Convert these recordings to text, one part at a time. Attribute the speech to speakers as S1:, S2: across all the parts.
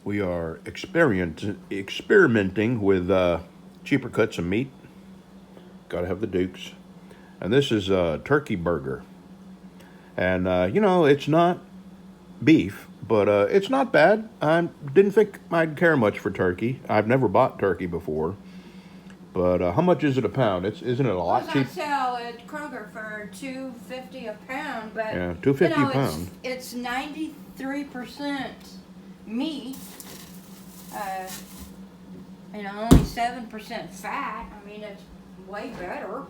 S1: We are experimenting with cheaper cuts of meat. Got to have the Dukes. And this is a turkey burger. And, it's not beef, but it's not bad. I didn't think I'd care much for turkey. I've never bought turkey before. But how much is it a pound? Isn't it a lot
S2: Well,
S1: cheap?
S2: I sell at Kroger for $2.50 a pound, but
S1: Yeah, $2.50 a pound.
S2: It's 93% meat. Uh, only 7% fat. I mean, it's way better.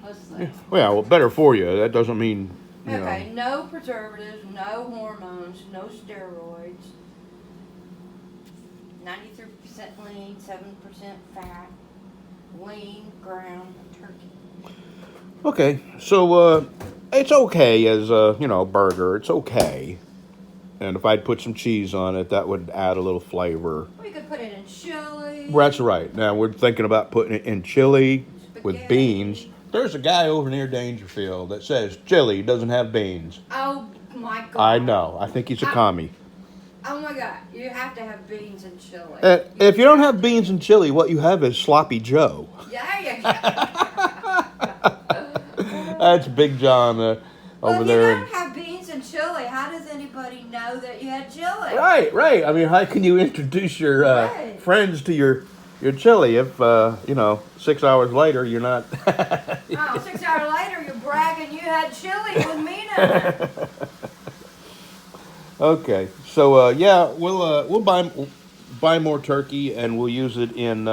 S2: Let's see.
S1: Yeah. Well, better for you. That doesn't mean
S2: Okay, no preservatives, no hormones, no steroids. 93% lean, 7% fat. Lean ground turkey.
S1: Okay, so it's okay as a burger. It's okay, and if I'd put some cheese on it, that would add a little flavor.
S2: We could put it in chili.
S1: That's right. Now we're thinking about putting it in chili with
S2: Spaghetti.
S1: beans. There's a guy over near Dangerfield that says chili doesn't have beans.
S2: Oh my God!
S1: I know. I think he's a commie.
S2: Oh my God! You have to have beans and chili.
S1: If you don't have beans and chili, what you have is sloppy Joe.
S2: Yeah, yeah.
S1: That's Big John over there.
S2: If you don't have beans and chili, how does anybody know that you had chili?
S1: Right. I mean, how can you introduce your
S2: Right.
S1: friends to your chili if 6 hours later you're not?
S2: 6 hours later, you're bragging you had chili with meat in it.
S1: Okay, so we'll buy more turkey and we'll use it in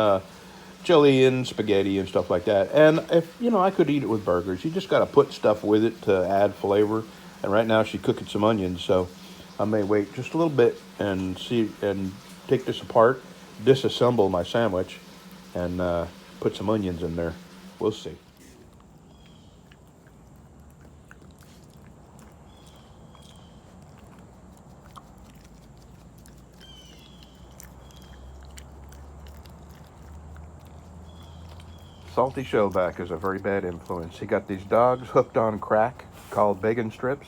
S1: chili and spaghetti and stuff like that. And if I could eat it with burgers. You just got to put stuff with it to add flavor. And right now she's cooking some onions, so I may wait just a little bit and take this apart, disassemble my sandwich, and put some onions in there. We'll see. Salty Showback is a very bad influence. He got these dogs hooked on crack called bacon strips.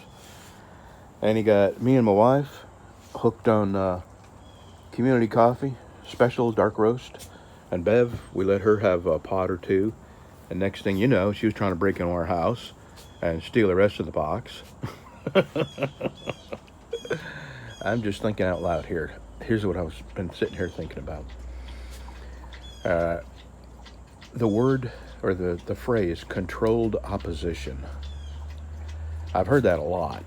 S1: And he got me and my wife hooked on community coffee, special dark roast. And Bev, we let her have a pot or two. And next thing you know, she was trying to break into our house and steal the rest of the box. I'm just thinking out loud here. Here's what I've been sitting here thinking about. The word or the phrase controlled opposition. I've heard that a lot,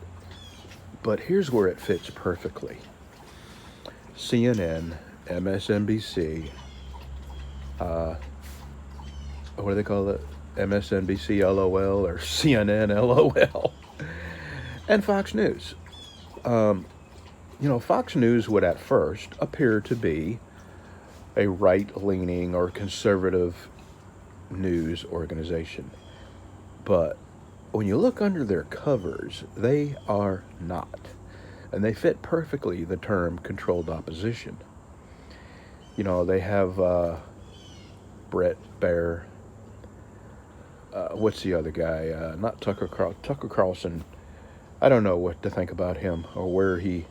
S1: but here's where it fits perfectly. CNN, MSNBC, what do they call it? MSNBC LOL or CNN LOL, and Fox News. Fox News would at first appear to be a right-leaning or conservative news organization. But when you look under their covers, they are not. And they fit perfectly the term controlled opposition. They have Brett Baer. What's the other guy? Not Tucker Carlson. I don't know what to think about him or where he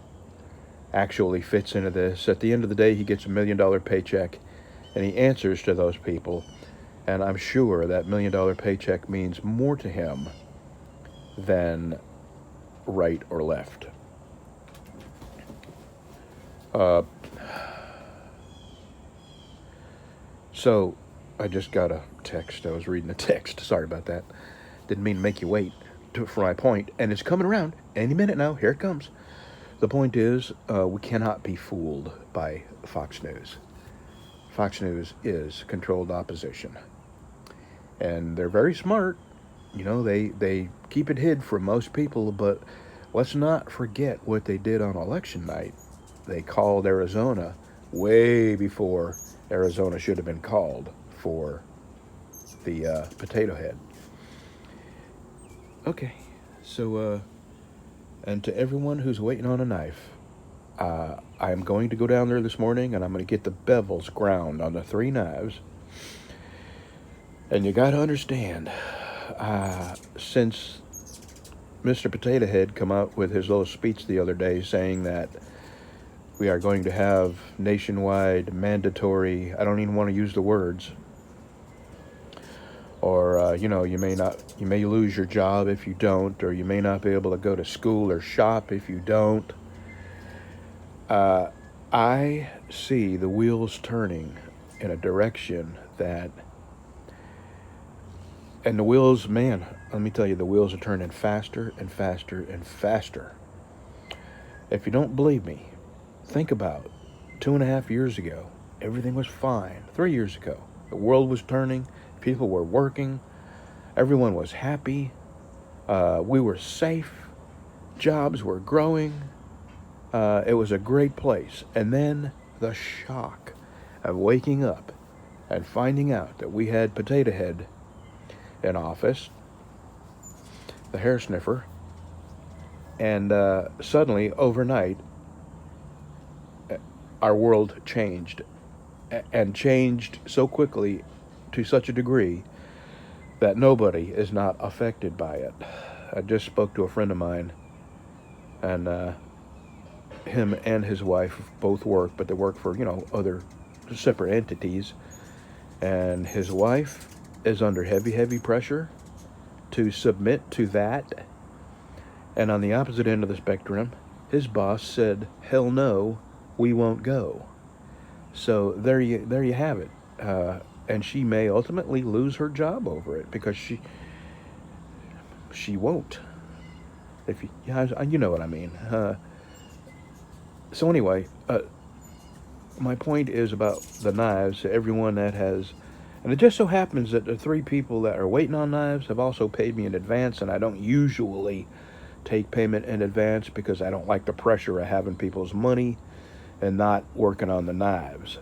S1: actually fits into this. At the end of the day, he gets $1 million paycheck and he answers to those people. And I'm sure that $1 million paycheck means more to him than right or left. So I just got a text. I was reading a text. Sorry about that. Didn't mean to make you wait for my point. And it's coming around any minute now. Here it comes. The point is, we cannot be fooled by Fox News. Fox News is controlled opposition. And they're very smart. They keep it hid from most people, but let's not forget what they did on election night. They called Arizona way before Arizona should have been called for the Potato Head. Okay, so, and to everyone who's waiting on a knife, I'm going to go down there this morning and I'm going to get the bevels ground on the 3 knives. And you got to understand, since Mr. Potato Head come out with his little speech the other day saying that We are going to have nationwide mandatory, I don't even want to use the words, or you may lose your job if you don't, or you may not be able to go to school or shop if you don't. I see the wheels turning in a direction that, and the wheels, man, let me tell you, the wheels are turning faster and faster and faster. If you don't believe me, think about 2.5 years ago. Everything was fine. 3 years ago, the world was turning. People were working. Everyone was happy. We were safe. Jobs were growing. It was a great place. And then the shock of waking up and finding out that we had Potato Head in office, the hair sniffer, and suddenly, overnight, our world changed, and changed so quickly to such a degree that nobody is not affected by it. I just spoke to a friend of mine, and him and his wife both work, but they work for, other separate entities. And his wife is under heavy pressure to submit to that. And on the opposite end of the spectrum, his boss said, "Hell no, we won't go." So there you have it. And she may ultimately lose her job over it because she won't. If you know what I mean. So anyway, my point is about the knives. Everyone that has, and it just so happens that the 3 people that are waiting on knives have also paid me in advance, and I don't usually take payment in advance because I don't like the pressure of having people's money and not working on the knives.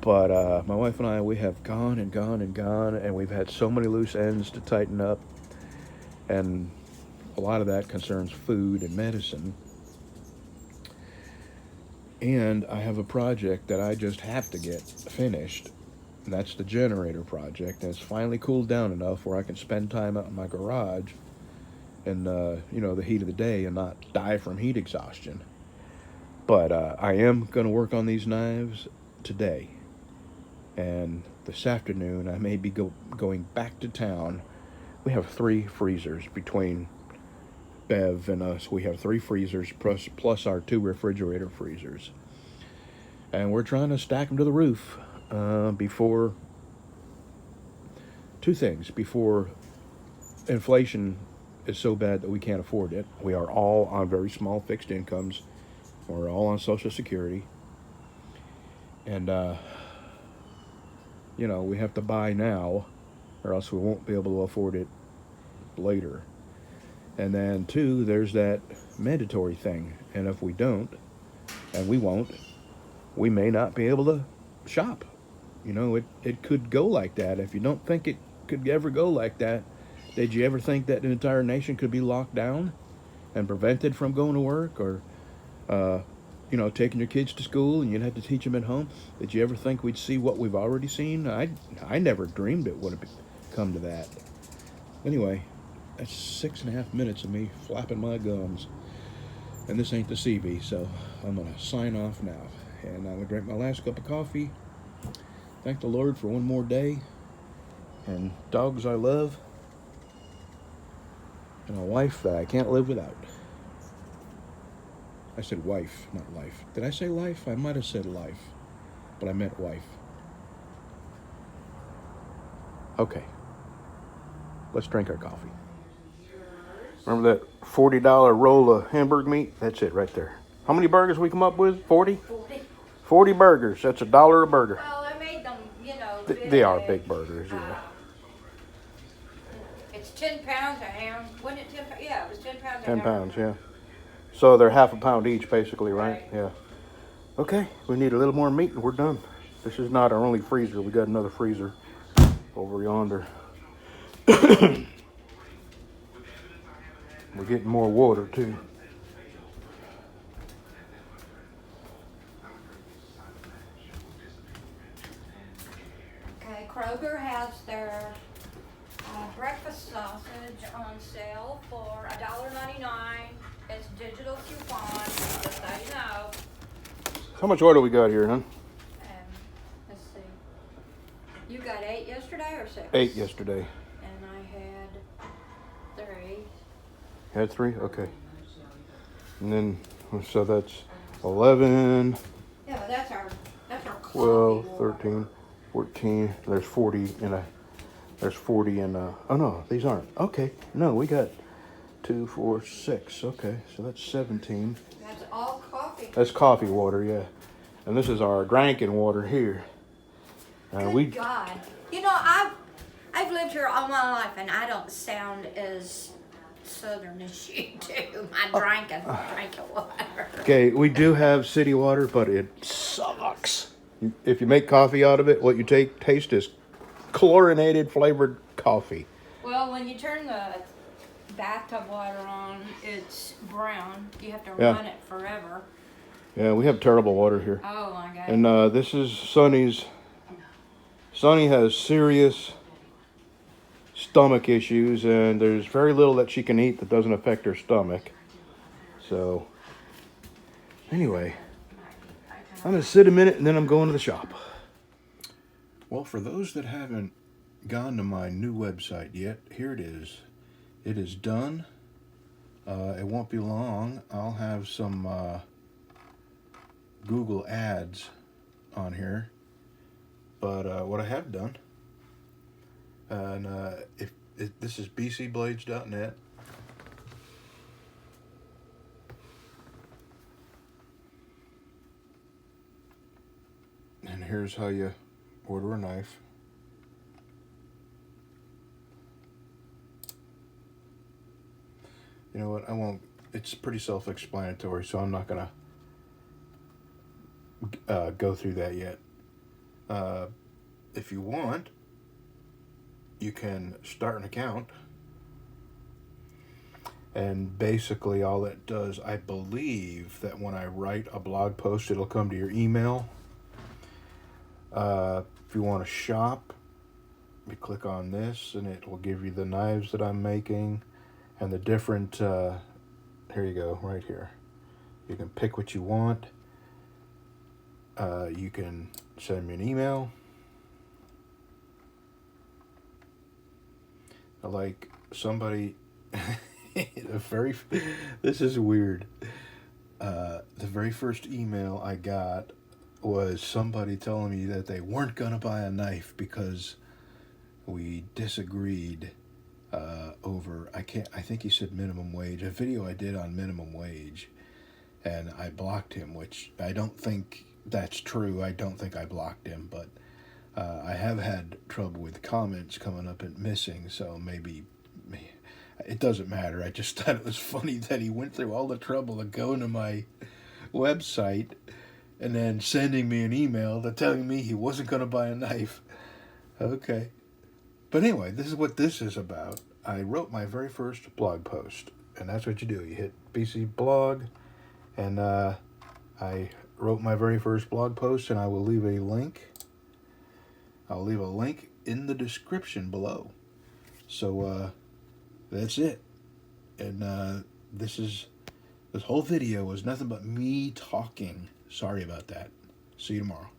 S1: But my wife and I, we have gone, and we've had so many loose ends to tighten up, and a lot of that concerns food and medicine. And I have a project that I just have to get finished, and that's the generator project. And it's finally cooled down enough where I can spend time out in my garage in the heat of the day and not die from heat exhaustion. But I am going to work on these knives today, and this afternoon I may be going back to town. We have 3 freezers between Bev and us. We have 3 freezers plus our 2 refrigerator freezers, and we're trying to stack them to the roof before 2 things. Before inflation is so bad that we can't afford it. We are all on very small fixed incomes. We're all on Social Security, and we have to buy now or else we won't be able to afford it later. And then 2, there's that mandatory thing. And if we don't, and we won't, we may not be able to shop. It could go like that. If you don't think it could ever go like that, did you ever think that an entire nation could be locked down and prevented from going to work, or, taking your kids to school and you'd have to teach them at home? Did you ever think we'd see what we've already seen? I never dreamed it would have come to that. Anyway, that's 6.5 minutes of me flapping my gums. And this ain't the CB, so I'm going to sign off now. And I'm going to drink my last cup of coffee. Thank the Lord for one more day. And dogs I love. And a wife that I can't live without. I said wife, not life. Did I say life? I might have said life. But I meant wife. Okay. Let's drink our coffee. Remember that $40 roll of hamburger meat? That's it right there. How many burgers we come up with? 40? 40 burgers. That's $1 a burger.
S2: Well, I made them,
S1: They are big burgers, yeah.
S2: It's 10 pounds a ham. Wasn't it 10 pounds? Yeah, it was 10 pounds a
S1: 10
S2: ham.
S1: pounds, yeah. So they're half a pound each, basically, right? Yeah. Okay, we need a little more meat and we're done. This is not our only freezer. We got another freezer over yonder. We're getting more water, too.
S2: Okay, Kroger has their breakfast sausage on sale for $1.99. It's digital coupon, just so you know.
S1: How much water we got here, huh?
S2: Let's see. You got 8 yesterday or 6?
S1: 8 yesterday.
S2: And I had 3.
S1: Had 3? Okay. And then, so that's 11,
S2: Yeah, that's our
S1: 12,
S2: coffee water.
S1: 13, 14. There's 40 in a, oh no, these aren't. Okay. No, we got 2, 4, 6. Okay. So that's 17.
S2: That's all coffee.
S1: That's coffee water, yeah. And this is our drinking water here.
S2: Good God. You know, I've lived here all my life, and I don't sound as southern as you do. I'm drinking water.
S1: Okay, we do have city water, but it sucks. If you make coffee out of it, what you taste is chlorinated flavored coffee.
S2: Well, when you turn the bathtub water on, it's brown. You have to
S1: Yeah.
S2: run it forever.
S1: Yeah, we have terrible water here.
S2: Oh my God.
S1: And this is Sonny's. Sonny has serious stomach issues, and there's very little that she can eat that doesn't affect her stomach. So, anyway, I'm going to sit a minute and then I'm going to the shop. Well, for those that haven't gone to my new website yet, here it is. It is done. It won't be long. I'll have some Google ads on here. But what I have done, and if this is bcblades.net. And here's how you order a knife. You know what? I won't. It's pretty self-explanatory, so I'm not gonna go through that yet. If you want, you can start an account, and basically all it does, I believe that when I write a blog post, it'll come to your email. If you want to shop, you click on this and it will give you the knives that I'm making and the different, here you go, right here. You can pick what you want. You can send me an email. Like somebody, this is weird. The very first email I got was somebody telling me that they weren't gonna buy a knife because we disagreed over, I think he said minimum wage, a video I did on minimum wage, and I blocked him, which I don't think that's true. I don't think I blocked him, but I have had trouble with comments coming up and missing, so maybe it doesn't matter. I just thought it was funny that he went through all the trouble of going to my website and then sending me an email that telling me he wasn't going to buy a knife. Okay. But anyway, this is what this is about. I wrote my very first blog post, and that's what you do. You hit BC blog, and I wrote my very first blog post, and I will leave a link. I'll leave a link in the description below. So that's it. And this whole video was nothing but me talking. Sorry about that. See you tomorrow.